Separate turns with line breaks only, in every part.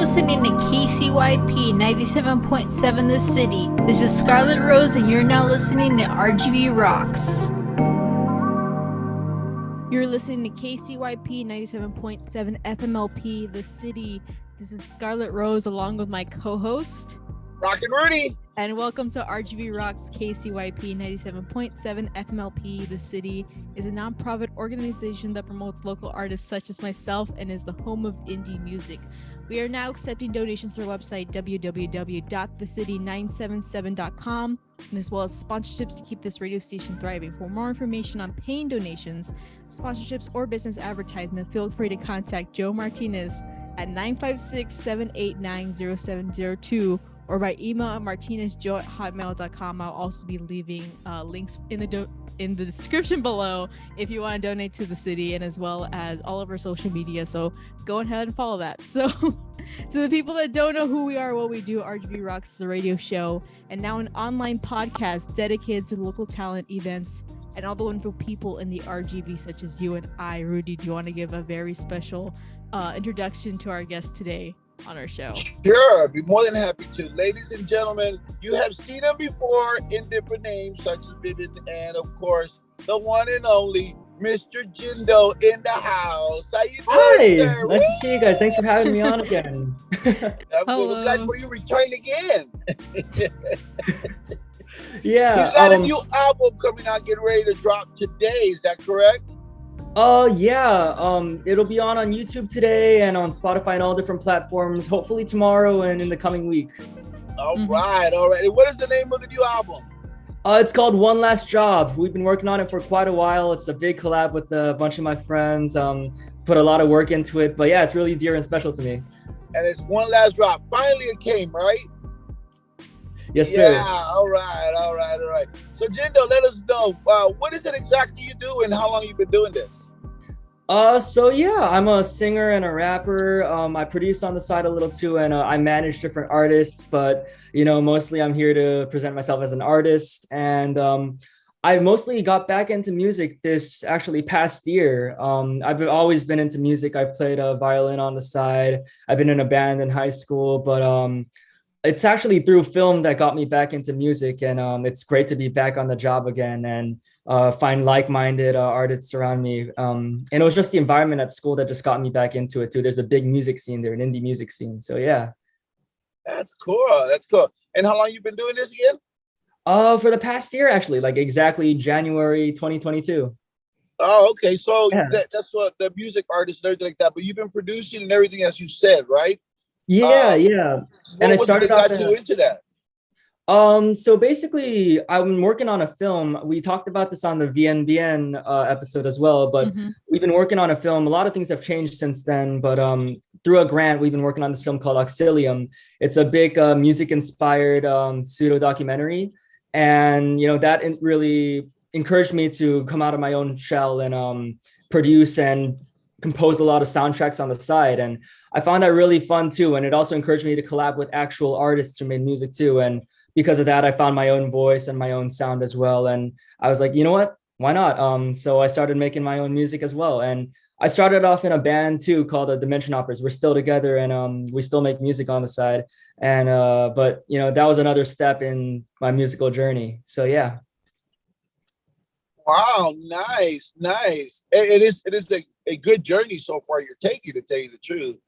listening to KCYP 97.7 The City. This is Scarlet Rose, and you're now listening to RGV Rocks. You're listening to KCYP 97.7 FMLP The City. This is Scarlet Rose along with my co-host,
Rockin' Rudy.
And welcome to RGV Rocks. KCYP 97.7 FMLP The City is a nonprofit organization that promotes local artists such as myself and is the home of indie music. We are now accepting donations through our website www.thecity977.com, and as well as sponsorships to keep this radio station thriving. For more information on paying donations, sponsorships, or business advertisement, feel free to contact Joe Martinez at 956-789-0702 or by email at martinezjoe@hotmail.com. I'll also be leaving links in the description below if you want to donate to the city, and as well as all of our social media. So go ahead and follow that. So to the people that don't know who we are, what we do, RGV Rocks is a radio show and now an online podcast dedicated to local talent events and all the wonderful people in the RGV, such as you and I. Rudy, do you want to give a very special introduction to our guest today on our show?
Sure, I'd be more than happy to. Ladies and gentlemen, you have seen him before in different names such as Vivian, and of course, the one and only Mr. JINDO in the house. How you doing,
Hi,
sir?
nice to see you guys. Thanks for having me on again.
Hello. Glad for you return again.
Yeah.
You got a new album coming out, getting ready to drop today. Is that correct?
It'll be on YouTube today and on Spotify and all different platforms, hopefully tomorrow and in the coming week.
All right. And what is the name of the new album?
It's called One Last Job. We've been working on it for quite a while. It's a big collab with a bunch of my friends. Put a lot of work into it, but yeah, it's really dear and special to me.
And it's One Last Drop. Finally it came, right?
Yes, sir.
Yeah, all right. So JINDO, let us know, what is it exactly you do and how long you've been doing this?
I'm a singer and a rapper. I produce on the side a little too, and I manage different artists, but mostly I'm here to present myself as an artist. And I mostly got back into music this actually past year. I've always been into music. I've played a violin on the side. I've been in a band in high school, but it's actually through film that got me back into music, and it's great to be back on the job again and find like-minded artists around me. And it was just the environment at school that just got me back into it too. There's a big music scene there, an indie music scene. So yeah.
That's cool. And how long you been doing this again?
For the past year, actually, like exactly January 2022.
Oh, okay. So
yeah.
That's what the music artists and everything like that. But you've been producing and everything, as you said, right?
Yeah.
And I started got you into that.
So basically, I'm working on a film. We talked about this on the VNBN episode as well, but we've been working on a film. A lot of things have changed since then, but through a grant, we've been working on this film called Auxilium. It's a big music-inspired pseudo documentary, and that really encouraged me to come out of my own shell and produce and compose a lot of soundtracks on the side. And I found that really fun too. And it also encouraged me to collab with actual artists who made music too. And because of that, I found my own voice and my own sound as well. And I was like, you know what? Why not? So I started making my own music as well. And I started off in a band too called the Dimension Hoppers. We're still together, and we still make music on the side. And but that was another step in my musical journey. So yeah.
Wow, nice. It is a good journey so far you're taking, to tell you the truth.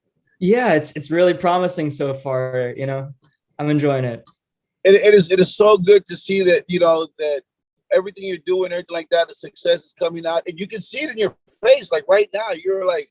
Yeah, it's really promising so far. I'm enjoying it.
It is so good to see that that everything you're doing, everything like that, the success is coming out, and you can see it in your face. Like right now, you're like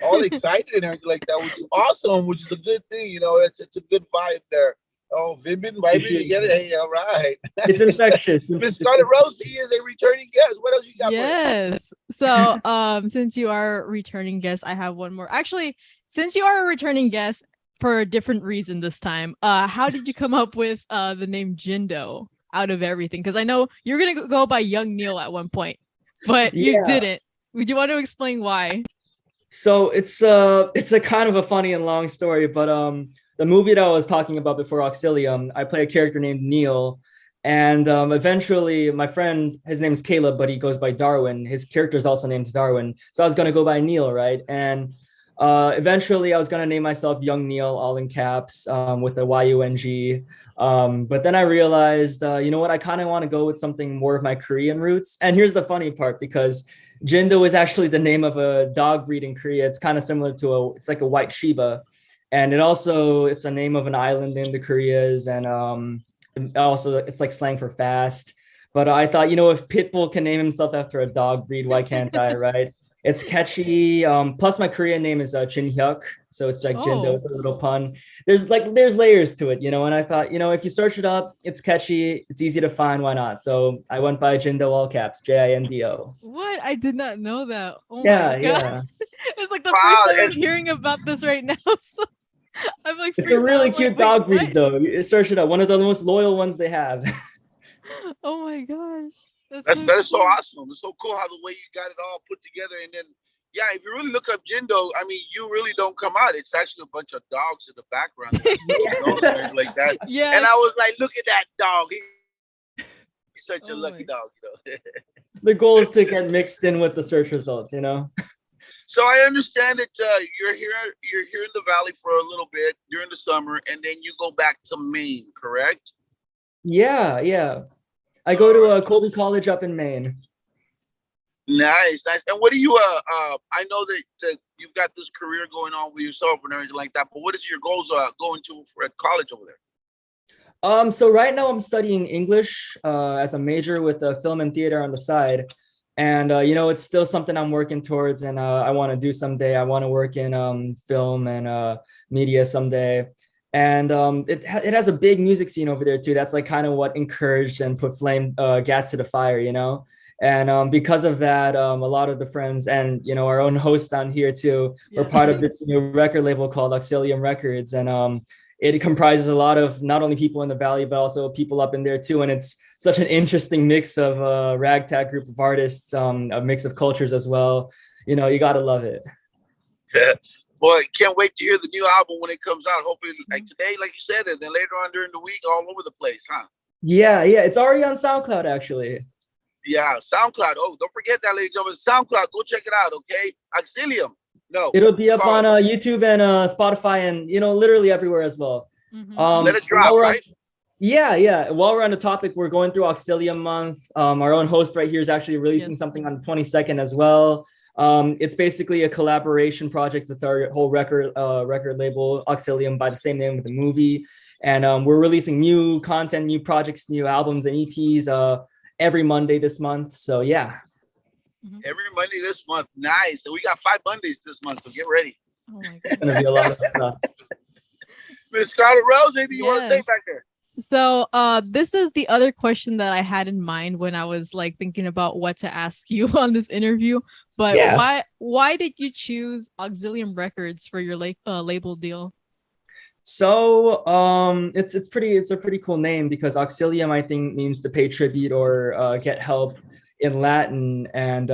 all excited and everything like that, which is awesome, which is a good thing. It's a good vibe there. Oh, Vivian, you get it. Hey, all right.
It's infectious.
Miss Scarlet Rose is a returning guest. What else you got?
Yes. So, since you are a returning guest, I have one more. Actually, since you are a returning guest for a different reason this time, how did you come up with the name JINDO out of everything? Because I know you're gonna go by Young Neil at one point, but you didn't. Would you want to explain why?
So it's a kind of a funny and long story, but the movie that I was talking about before, Auxilium, I play a character named Neil. And eventually my friend, his name's Caleb, but he goes by Darwin. His character is also named Darwin. So I was going to go by Neil, right? And Eventually, I was gonna name myself Young Neil, all in caps, with the YUNG. But then I realized, you know what? I kind of want to go with something more of my Korean roots. And here's the funny part, because JINDO is actually the name of a dog breed in Korea. It's kind of similar to it's like a white Shiba, and it's a name of an island in the Koreas, and also it's like slang for fast. But I thought, if Pitbull can name himself after a dog breed, why can't I, right? It's catchy. Plus my Korean name is Jin Hyuk, so it's like JINDO. It's a little pun. There's layers to it, and I thought, if you search it up, it's catchy, it's easy to find, why not? So I went by JINDO, all caps, JINDO.
What? I did not know that. Oh
Yeah,
my God.
yeah.
It's like the first time I'm hearing about this right now. So I'm like,
It's a really cute dog breed,
what?
though. You search it up. One of the most loyal ones they have.
Oh my gosh.
That's so awesome. It's so cool how the way you got it all put together. And then, yeah, if you really look up JINDO, I mean, you really don't come out. It's actually a bunch of dogs in the background. Like that.
Yeah.
And I was like, look at that dog. He's such a lucky dog,
The goal is to get mixed in with the search results,
So I understand that you're here in the Valley for a little bit during the summer, and then you go back to Maine, correct?
Yeah. I go to Colby College up in Maine.
Nice. And what do you I know that you've got this career going on with yourself and everything like that, but what is your goals going to at college over there?
So right now I'm studying English as a major with film and theater on the side. And it's still something I'm working towards, and I want to do someday. I want to work in film and media someday. And it has a big music scene over there too. That's like kind of what encouraged and put gas to the fire, And because of that, a lot of the friends and our own host down here too, we're part of this new record label called Auxilium Records, and it comprises a lot of not only people in the Valley but also people up in there too. And it's such an interesting mix of a ragtag group of artists, a mix of cultures as well. You gotta love it.
Yeah. Boy, can't wait to hear the new album when it comes out. Hopefully, like today, like you said, and then later on during the week, all over the place, huh?
Yeah. It's already on SoundCloud, actually.
Yeah, SoundCloud. Oh, don't forget that, ladies and gentlemen. SoundCloud. Go check it out, okay? Auxilium. No.
It'll be up on YouTube and Spotify and, literally everywhere as well.
Mm-hmm. Let it drop, right?
Yeah. While we're on the topic, we're going through Auxilium month. Our own host right here is actually releasing something on the 22nd as well. It's basically a collaboration project with our whole record label, Auxilium, by the same name with the movie. And we're releasing new content, new projects, new albums and EPs every Monday this month. So yeah.
Every Monday this month. Nice. And we got 5 Mondays this month, so get ready.
Oh my God.
It's gonna be a lot of stuff.
Miss Scarlett Rose, anything you want to say back there?
So this is the other question that I had in mind when I was like thinking about what to ask you on this interview. But why did you choose Auxilium Records for your label deal?
So it's a pretty cool name, because Auxilium, I think, means to pay tribute or get help in Latin, and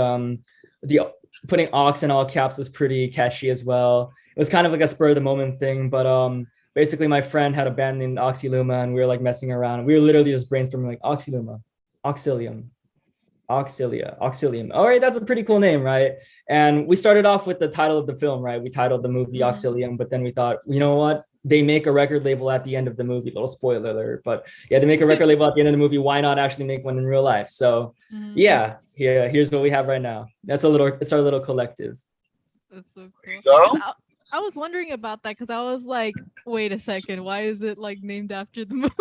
the putting aux in all caps was pretty catchy as well. It was kind of like a spur of the moment thing, but basically my friend had a band named Auxilium, and we were like messing around. We were literally just brainstorming like Auxilium, Auxilium. All right, that's a pretty cool name, right? And we started off with the title of the film, right? We titled the movie Auxilium, but then we thought, you know what? They make a record label at the end of the movie. Little spoiler alert, but yeah, they make a record label at the end of the movie. Why not actually make one in real life? So here's what we have right now. It's our little collective.
That's so
cool.
I was wondering about that, because I was like, wait a second, why is it like named after the movie?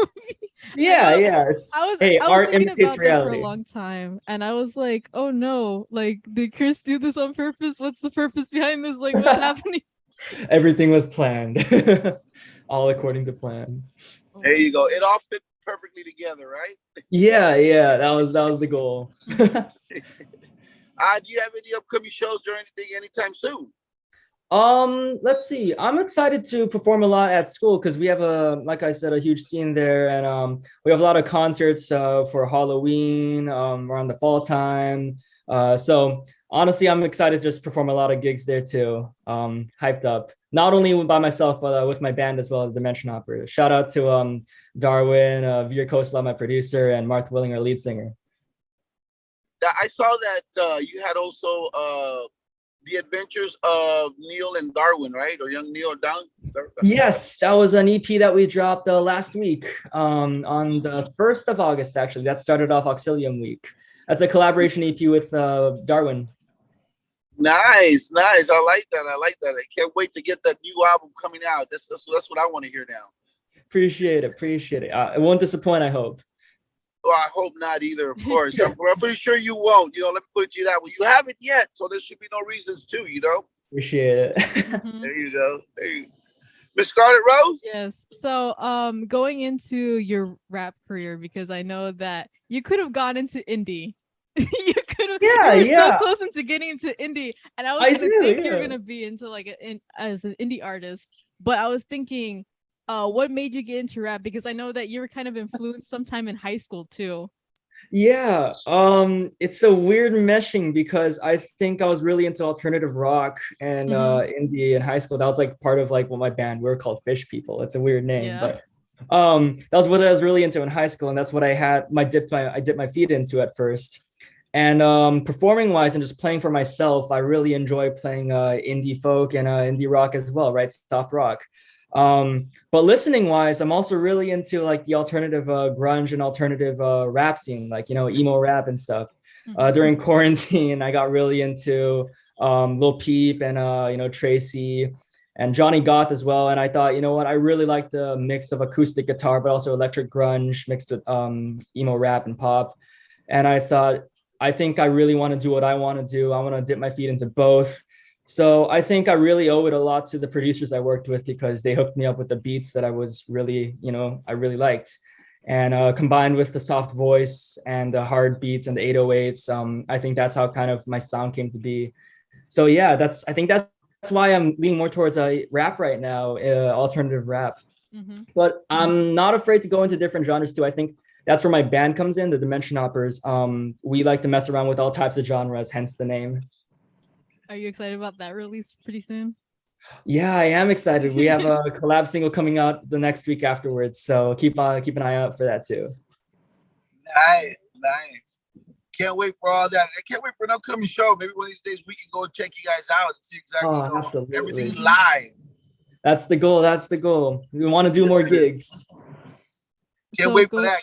It's art imitates reality.
For a long time, and I was like, oh no, like, did Chris do this on purpose? What's the purpose behind this? Like, what's happening?
Everything was planned. All according to plan.
There you go. It all fit perfectly together, right?
Yeah, that was the goal.
Do you have any upcoming shows or anything anytime soon?
Let's see. I'm excited to perform a lot at school, because we have like I said, a huge scene there, and we have a lot of concerts for Halloween around the fall time. So honestly, I'm excited to just perform a lot of gigs there too. Hyped up, not only by myself, but with my band as well, Dimension Operators. Shout out to Darwin, Veer Kosla, my producer, and Mark Willing, our lead singer.
I saw that you had also The Adventures of Neil and Darwin, right? Or young Neil Down.
Yes, that was an EP that we dropped last week on the 1st of August, actually. That started off Auxilium week. That's a collaboration EP with Darwin.
Nice, nice. I like that. I like that. I can't wait to get that new album coming out. That's what I want to hear now.
Appreciate it. It won't disappoint, I hope.
Well, I hope not either, of course. I'm pretty sure you won't. Let me put it to you that way. You haven't yet, so there should be no reasons to,
Appreciate it.
There you go. Miss Scarlet Rose?
Yes. So going into your rap career, because I know that you could have gone into indie. You could have.
Yeah,
you were so close into getting into indie, and I was gonna think you're gonna be into as an indie artist. But I was thinking, what made you get into rap? Because I know that you were kind of influenced sometime in high school too.
Yeah, it's a weird meshing because I think I was really into alternative rock and indie in high school. That was like part of like what my band, we were called Fish People. It's a weird name, but that was what I was really into in high school, and that's what I dipped my feet into at first. And performing wise and just playing for myself, I really enjoy playing indie folk and indie rock as well, right? Soft rock. But listening wise, I'm also really into like the alternative grunge and alternative rap scene, like emo rap and stuff. During quarantine, I got really into Lil Peep and Tracy and Johnny Goth as well. And I thought, you know what, I really like the mix of acoustic guitar but also electric grunge mixed with emo rap and pop. And I think I really want to do what I want to do. I want to dip my feet into both. So I think I really owe it a lot to the producers I worked with because they hooked me up with the beats that I was really, I really liked. And combined with the soft voice and the hard beats and the 808s, I think that's how kind of my sound came to be. So yeah, I think that's why I'm leaning more towards rap right now, alternative rap. But I'm not afraid to go into different genres too. I think that's where my band comes in, the Dimension Hoppers. We like to mess around with all types of genres, hence the name.
Are you excited about that release pretty soon?
Yeah, I am excited. We have a collab single coming out the next week afterwards, so keep an eye out for that too.
Nice. Can't wait for all that. I can't wait for an upcoming show. Maybe one of these days we can go check you guys out and see exactly everything live.
That's the goal. We want to do more gigs.
Can't wait for that.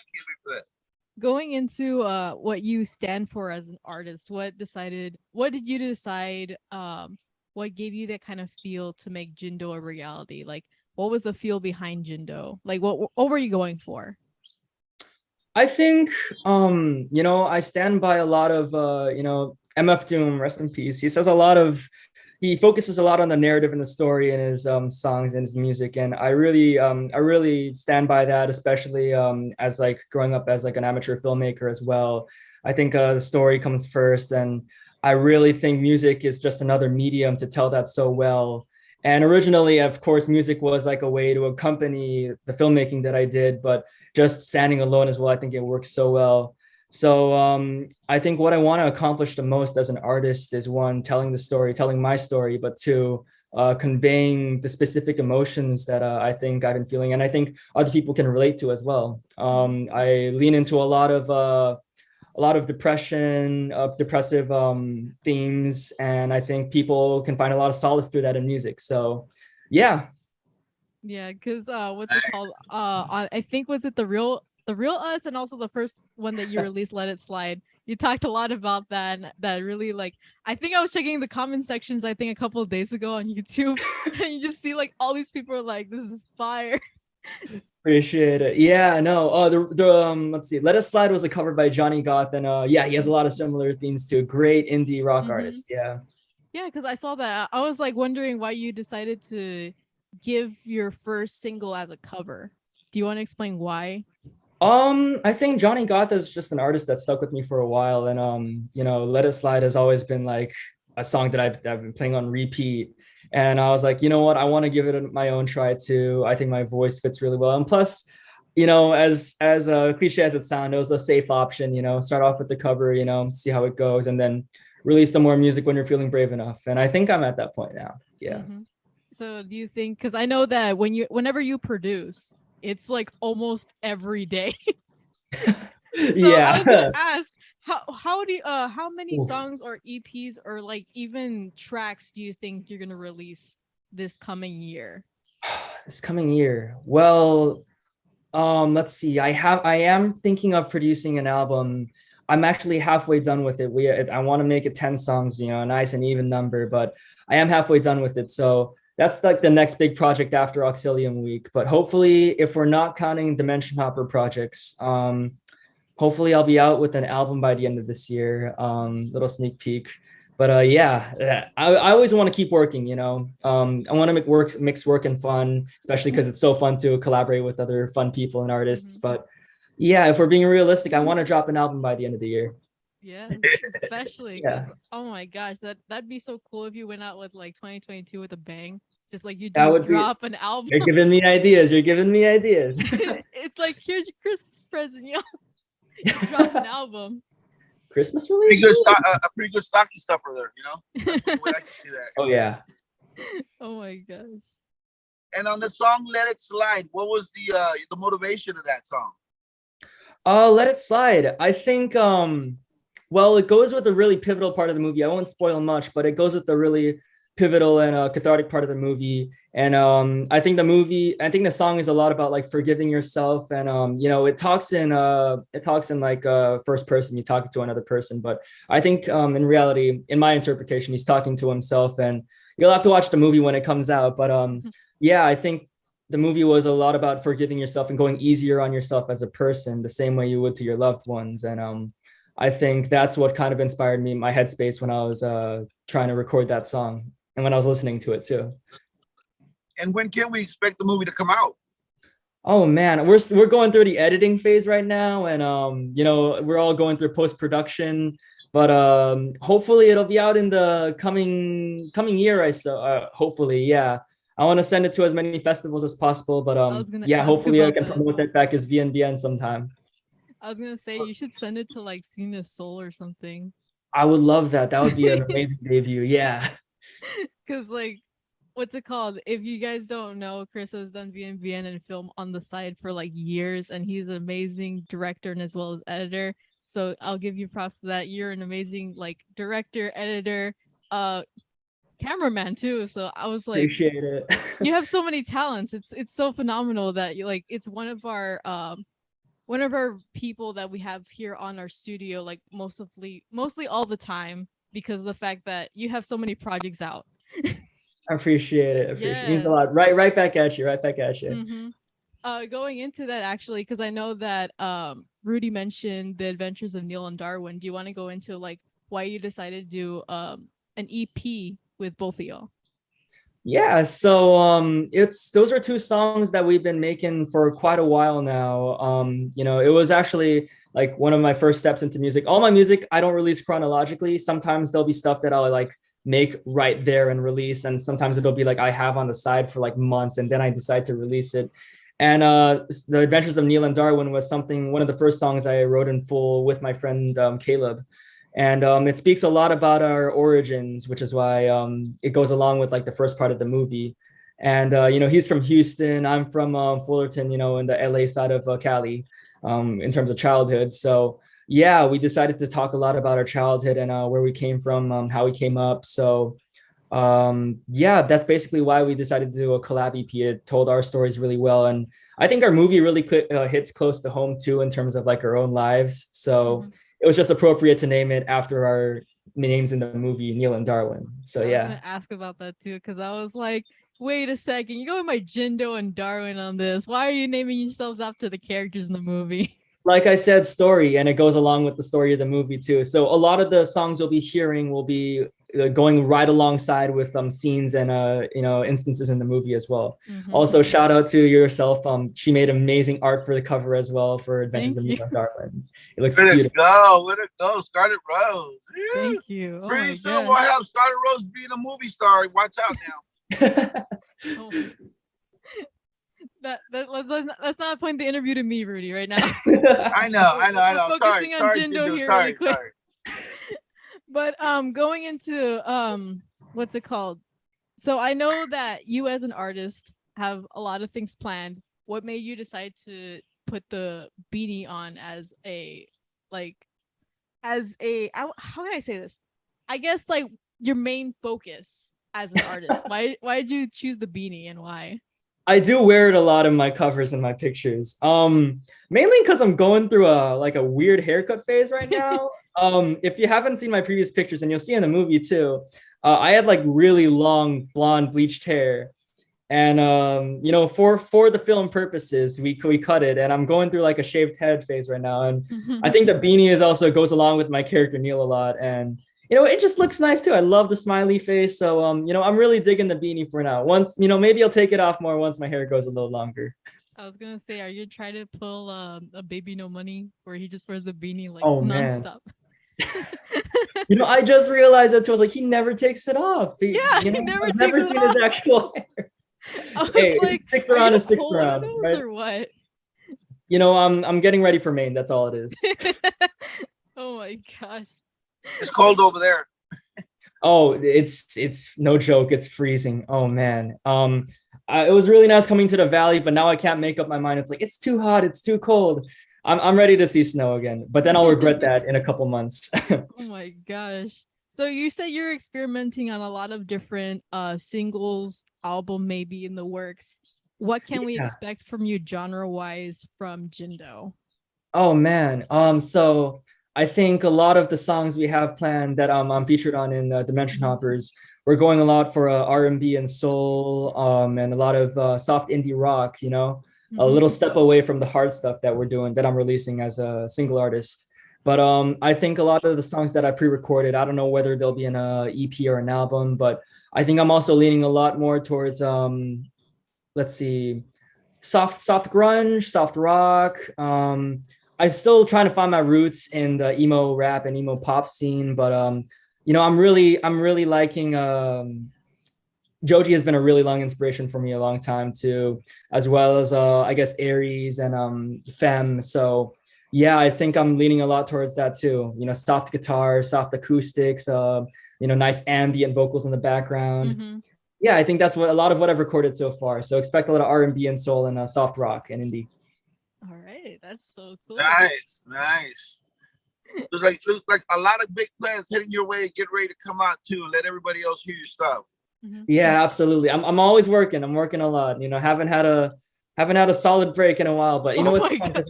Going into what you stand for as an artist, what did you decide, what gave you that kind of feel to make JINDO a reality? Like, what was the feel behind JINDO? Like, what were you going for?
I think, I stand by a lot of, MF Doom, rest in peace. He focuses a lot on the narrative and the story in his songs and his music. And I really stand by that, especially as like growing up as like an amateur filmmaker as well. I think the story comes first. And I really think music is just another medium to tell that so well. And originally, of course, music was like a way to accompany the filmmaking that I did, but just standing alone as well, I think it works so well. So I think what I want to accomplish the most as an artist is one, telling my story, but two, conveying the specific emotions that I think I've been feeling, and I think other people can relate to as well. I lean into a lot of depression, depressive themes, and I think people can find a lot of solace through that in music. So, yeah.
Yeah, because what's it called? I think was it the real Us, and also the first one that you released, Let It Slide. You talked a lot about that, and that really, like, I think I was checking the comment sections, I think a couple of days ago on YouTube, and you just see like all these people are like, this is fire.
Appreciate it. Yeah, no. Let's see. Let Us Slide was a cover by Johnny Goth, and he has a lot of similar themes to a great indie rock artist. Yeah.
Yeah, because I saw that. I was like wondering why you decided to give your first single as a cover. Do you want to explain why?
I think Johnny Goth is just an artist that stuck with me for a while, and Let It Slide has always been like a song that I've been playing on repeat. And I was like, you know what, I want to give it my own try too. I think my voice fits really well, and plus, as a cliche as it sounds, it was a safe option. Start off with the cover, see how it goes, and then release some more music when you're feeling brave enough. And I think I'm at that point now. Yeah.
So do you think? Because I know that whenever you produce, it's like almost every day.
Yeah.
I was gonna ask, how many
Oof.
songs or EPs or like even tracks do you think you're gonna release this coming year?
This coming year. Well, let's see. I am thinking of producing an album. I'm actually halfway done with it. I want to make it 10 songs, a nice and even number, but I am halfway done with it. So that's like the next big project after Auxilium week. But hopefully, if we're not counting Dimension Hopper projects, hopefully I'll be out with an album by the end of this year. Little sneak peek. But yeah, I always want to keep working, I want to mix work and fun, especially because it's so fun to collaborate with other fun people and artists. But yeah, if we're being realistic, I want to drop an album by the end of the year.
Yes, especially
Yeah,
because oh my gosh, that'd be so cool if you went out with like 2022 with a bang. Just like you
that
just
would be.
drop an album.
You're giving me ideas. You're giving me ideas.
It's like here's your Christmas present, yo. You drop an album.
Christmas
Pretty
release?
good stock, a pretty good stocking stuffer there. That's the way I can see that.
Oh yeah.
Oh my gosh.
And on the song "Let It Slide," what was the motivation of that song?
Let It Slide. I think well, it goes with a really pivotal part of the movie. I won't spoil much, but it goes with the really pivotal and cathartic part of the movie. And I think the song is a lot about like forgiving yourself. And it talks in like first person, you talking to another person. But I think in reality, in my interpretation, he's talking to himself. And you'll have to watch the movie when it comes out. But yeah, I think the movie was a lot about forgiving yourself and going easier on yourself as a person, the same way you would to your loved ones. And I think that's what kind of inspired me, my headspace when I was trying to record that song and when I was listening to it too.
And when can we expect the movie to come out?
Oh man, we're going through the editing phase right now, and we're all going through post-production. But hopefully it'll be out in the coming year. Hopefully, yeah. I want to send it to as many festivals as possible, but yeah, hopefully I can promote that back as VNBN sometime.
I was gonna say you should send it to like Cena Soul or something.
I would love that. That would be an amazing debut. Yeah.
Cause like, what's it called? If you guys don't know, Chris has done VNBN and film on the side for like years, and he's an amazing director and as well as editor. So I'll give you props to that. You're an amazing like director, editor, cameraman too. So I was like,
Appreciate it.
you have so many talents. It's so phenomenal that you like. It's one of our people that we have here on our studio, like mostly all the time, because of the fact that you have so many projects out.
I appreciate it. It means a
Yeah.
lot. Right back at you. Right back at you.
Going into that actually, because I know that Rudy mentioned the Adventures of Neil and Darwin. Do you want to go into like why you decided to do an EP with both of y'all?
Yeah, so those are two songs that we've been making for quite a while now. It was actually like one of my first steps into music. All my music I don't release chronologically. Sometimes there'll be stuff that I'll like make right there and release, and sometimes it'll be like I have on the side for like months and then I decide to release it. And The Adventures of Neil and Darwin was one of the first songs I wrote in full with my friend Caleb. And it speaks a lot about our origins, which is why it goes along with like the first part of the movie. And he's from Houston, I'm from Fullerton, in the LA side of Cali, in terms of childhood. So yeah, we decided to talk a lot about our childhood and where we came from, how we came up. So yeah, that's basically why we decided to do a collab EP. It told our stories really well, and I think our movie really hits close to home too in terms of like our own lives. So it was just appropriate to name it after our names in the movie, Neil and Darwin. So
I was
yeah.
gonna ask about that too, because I was like, wait a second, you go with my Jindo and Darwin on this. Why are you naming yourselves after the characters in the movie?
Like I said, story, and it goes along with the story of the movie too. So a lot of the songs you'll be hearing will be going right alongside with scenes and instances in the movie as well. Also, shout out to yourself. She made amazing art for the cover as well for Adventures of Neil and Darwin. It looks beautiful.
Way to go, Scarlet Rose. Yeah.
Thank you. Oh
Pretty soon we'll have Scarlet Rose being a movie star. Watch out now.
Oh. Let's not point the interview to me, Rudy, right now.
I know.
Focusing on
Sorry,
Jindo here
sorry,
really quick.
sorry.
But going into what's it called? So I know that you as an artist have a lot of things planned. What made you decide to put the beanie on as as how can I say this? I guess like your main focus as an artist. Why did you choose the beanie and why?
I do wear it a lot in my covers and my pictures. Mainly because I'm going through a weird haircut phase right now. If you haven't seen my previous pictures, and you'll see in the movie too, I had like really long blonde bleached hair. And for the film purposes, we cut it, and I'm going through like a shaved head phase right now. And I think the beanie is also goes along with my character Neil a lot, and it just looks nice too. I love the smiley face, so I'm really digging the beanie for now. Once maybe I'll take it off more once my hair grows a little longer.
I was gonna say, are you trying to pull a Baby No Money where he just wears the beanie like
Oh man.
nonstop?
I just realized that too. I was like, he never takes it off.
He never
I've
takes
never
it
seen
off.
his actual hair.
I was
Hey,
like,
it sticks
are
around
you
and sticks
pulling
around,
those
right?
or what?
I'm getting ready for Maine. That's all it is.
Oh my gosh.
It's cold over there.
Oh, it's no joke. It's freezing. Oh man. It was really nice coming to the valley, but now I can't make up my mind. It's like it's too hot. It's too cold. I'm ready to see snow again, but then I'll regret that in a couple months.
Oh my gosh. So you said you're experimenting on a lot of different singles, album maybe in the works. What can we expect from you genre-wise from Jindo?
Oh man. So I think a lot of the songs we have planned that I'm featured on in Dimension Hoppers, we're going a lot for R&B and soul, and a lot of soft indie rock. A little step away from the hard stuff that we're doing, that I'm releasing as a single artist. But I think a lot of the songs that I pre-recorded, I don't know whether they'll be in a EP or an album, but I think I'm also leaning a lot more towards let's see, soft grunge, soft rock. I'm still trying to find my roots in the emo rap and emo pop scene, but I'm really liking Joji has been a really long inspiration for me a long time too, as well as I guess Aries and Femme. So yeah, I think I'm leaning a lot towards that too. Soft guitar, soft acoustics, nice ambient vocals in the background. Yeah, I think that's a lot of what I've recorded so far. So expect a lot of R&B and soul and soft rock and indie.
All right, that's so cool.
Nice. There's like a lot of big plans heading your way. Get ready to come out too, and let everybody else hear your stuff.
Yeah, absolutely. I'm always working. I'm working a lot. Haven't had a solid break in a while, but it's fun.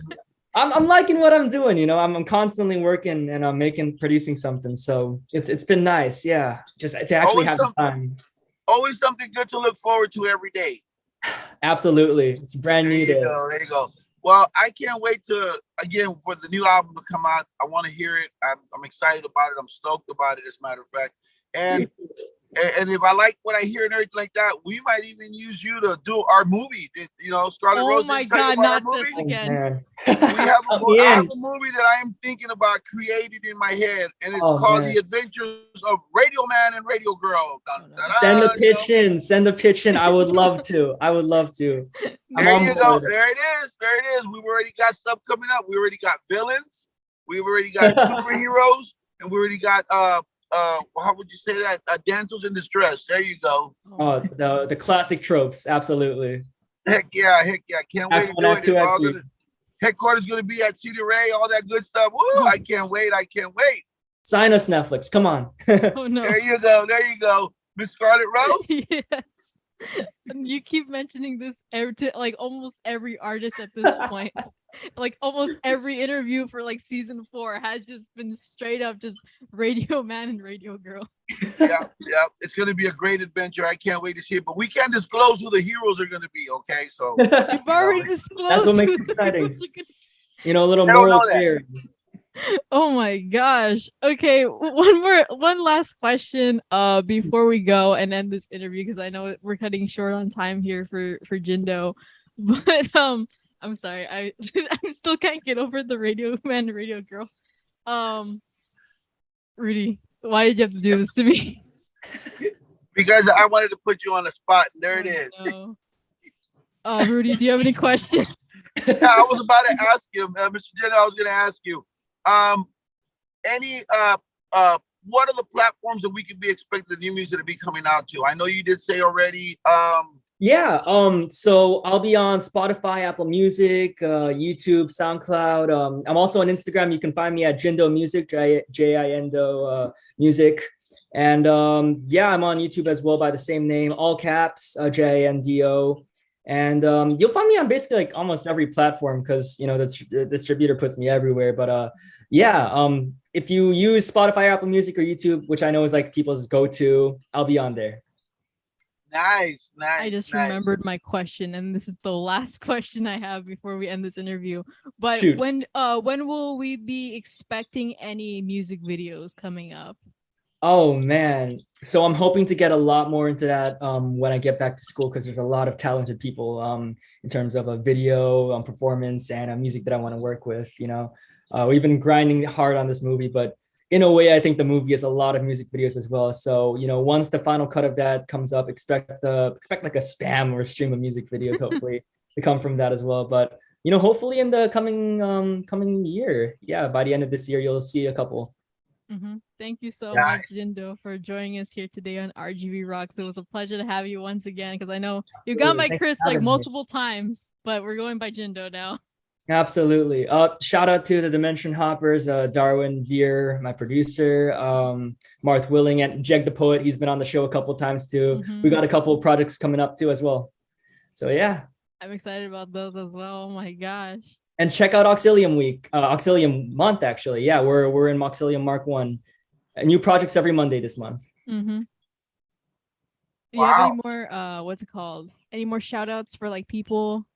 I'm liking what I'm doing. I'm constantly working and I'm producing something. So it's been nice. Yeah, just to actually
Always
have the time.
Always something good to look forward to every day.
Absolutely, it's a brand new day.
There you go. Well, I can't wait for the new album to come out. I want to hear it. I'm excited about it. I'm stoked about it, as a matter of fact. And if I like what I hear and everything like that, we might even use you to do our movie. Scarlett Rose.
Oh my God, not this again.
I have a movie that I am thinking about creating in my head, and it's called The Adventures of Radio Man and Radio Girl.
Send the pitch in. Send the pitch in. I would love to. There you
go. There it is. We've already got stuff coming up. We already got villains. We've already got superheroes, and we already got how would you say that? Damsels in distress. There you go.
Oh, the classic tropes. Absolutely.
Heck yeah. Can't wait to do it. It's all gonna, headquarters going to be at Cedar Ray, all that good stuff. Woo, I can't wait.
Sign us, Netflix. Come on.
Oh, no.
There you go. Miss Scarlett Rose?
Yes. You keep mentioning this to like almost every artist at this point. Like almost every interview for like season 4 has just been straight up just Radio Man and Radio Girl.
Yeah. It's going to be a great adventure. I can't wait to see it. But we can't disclose who the heroes are going to be, okay? So
you've already disclosed.
That's what makes it exciting. A little moral there.
Oh my gosh. Okay, one last question before we go and end this interview, because I know we're cutting short on time here for Jindo. But I'm sorry, I still can't get over the Radio Man, Radio Girl. Rudy, why did you have to do this to me?
Because I wanted to put you on the spot, and there it is.
No. Rudy, do you have any questions?
Yeah, I was about to ask you, Mr. Jenner. I was going to ask you, what are the platforms that we can be expecting the new music to be coming out to? I know you did say already,
Yeah, so I'll be on Spotify, Apple Music, YouTube, SoundCloud. I'm also on Instagram. You can find me at Jindo Music, Jindo Music. And yeah, I'm on YouTube as well by the same name, all caps, JINDO. And you'll find me on basically like almost every platform because you know the distributor puts me everywhere. But yeah, if you use Spotify, Apple Music, or YouTube, which I know is like people's go-to, I'll be on there.
Nice,
I just remembered my question, and this is the last question I have before we end this interview. But
Shoot.
when will we be expecting any music videos coming up?
Oh man. So I'm hoping to get a lot more into that when I get back to school because there's a lot of talented people in terms of a video performance and music that I want to work with, you know. We've been grinding hard on this movie, but in a way I think the movie has a lot of music videos as well. So, you know, once the final cut of that comes up, expect like a spam or a stream of music videos hopefully to come from that as well. But you know, hopefully in the coming year, yeah, by the end of this year you'll see a couple.
Mm-hmm. Thank you so much, Jindo, for joining us here today on RGV Rocks. It was a pleasure to have you once again because I know you've gone by Chris like multiple times, but we're going by Jindo now.
Absolutely. Shout out to the Dimension Hoppers, Darwin Veer, my producer, Marth Willing, and Jeg the Poet. He's been on the show a couple times too.
Mm-hmm.
We got a couple of projects coming up too as well. So yeah.
I'm excited about those as well. Oh my gosh.
And check out Auxilium Week, Auxilium Month actually. Yeah, we're in Auxilium Mark 1. New projects every Monday this month.
Mm-hmm. Do you have any more what's it called? Any more shout outs for like people?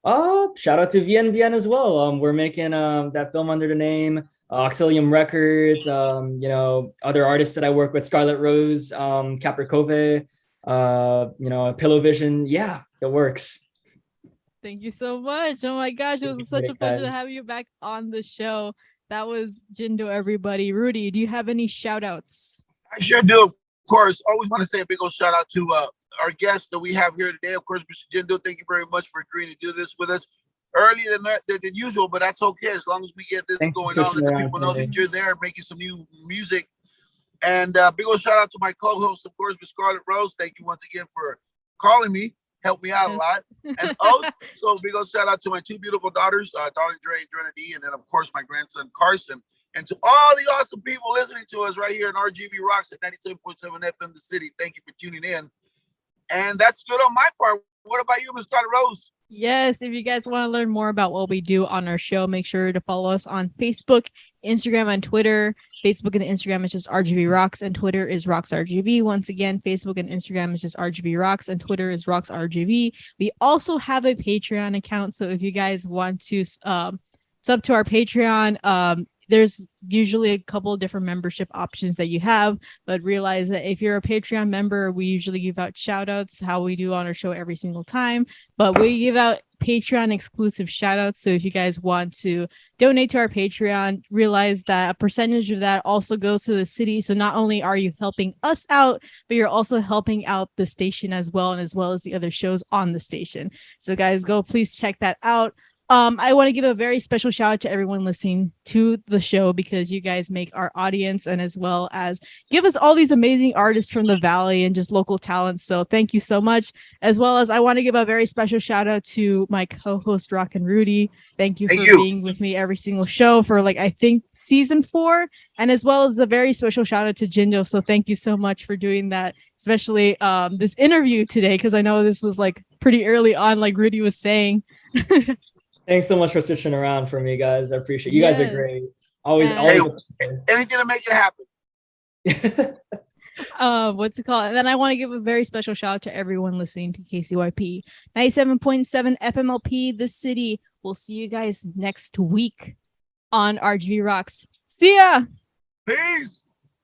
Shout out to VNVN as well. We're making that film under the name Auxilium Records. You know, other artists that I work with, Scarlet Rose, Capricove, you know, Pillow Vision. Yeah, it works.
Thank you so much. Oh my gosh, it was such a pleasure to have you back on the show. That was Jindo, everybody. Rudy, do you have any shout outs?
I sure do, of course. Always want to say a big old shout out to our guest that we have here today. Of course, Mr. Jindo, thank you very much for agreeing to do this with us earlier than usual, but that's okay as long as we get this going on. Let the people know that you're there making some new music. And big old shout out to my co-host, of course, Miss Scarlet Rose. Thank you once again for calling me. Helped me out a lot. And also, big old shout out to my two beautiful daughters, Darling Dre and Trinity, and then, of course, my grandson, Carson. And to all the awesome people listening to us right here in RGV Rocks at 97.7 FM The City. Thank you for tuning in. And that's good on my part. What about you, Ms. Scarlet Rose?
Yes, if you guys want to learn more about what we do on our show, make sure to follow us on Facebook, Instagram, and Twitter. Facebook and Instagram is just RGV Rocks, and Twitter is Rocks RGV. Once again, Facebook and Instagram is just RGV Rocks, and Twitter is Rocks RGV. We also have a Patreon account, so if you guys want to sub to our Patreon, there's usually a couple of different membership options that you have, but realize that if you're a Patreon member, we usually give out shout outs, how we do on our show every single time, but we give out Patreon exclusive shout outs. So if you guys want to donate to our Patreon, realize that a percentage of that also goes to the city. So not only are you helping us out, but you're also helping out the station as well, and as well as the other shows on the station. So guys, go please check that out. I want to give a very special shout out to everyone listening to the show because you guys make our audience, and as well as give us all these amazing artists from the Valley and just local talents. So thank you so much. As well as I want to give a very special shout out to my co-host Rock and Rudy. Thank you for being with me every single show for like, I think season 4, and as well as a very special shout out to Jindo. So thank you so much for doing that, especially this interview today, because I know this was like pretty early on, like Rudy was saying.
Thanks so much for switching around for me, guys. I appreciate you. Guys are great. Always.
Anything to make it happen.
What's it called? And then I want to give a very special shout out to everyone listening to KCYP 97.7 FMLP, the city. We'll see you guys next week on RGV Rocks. See ya.
Peace.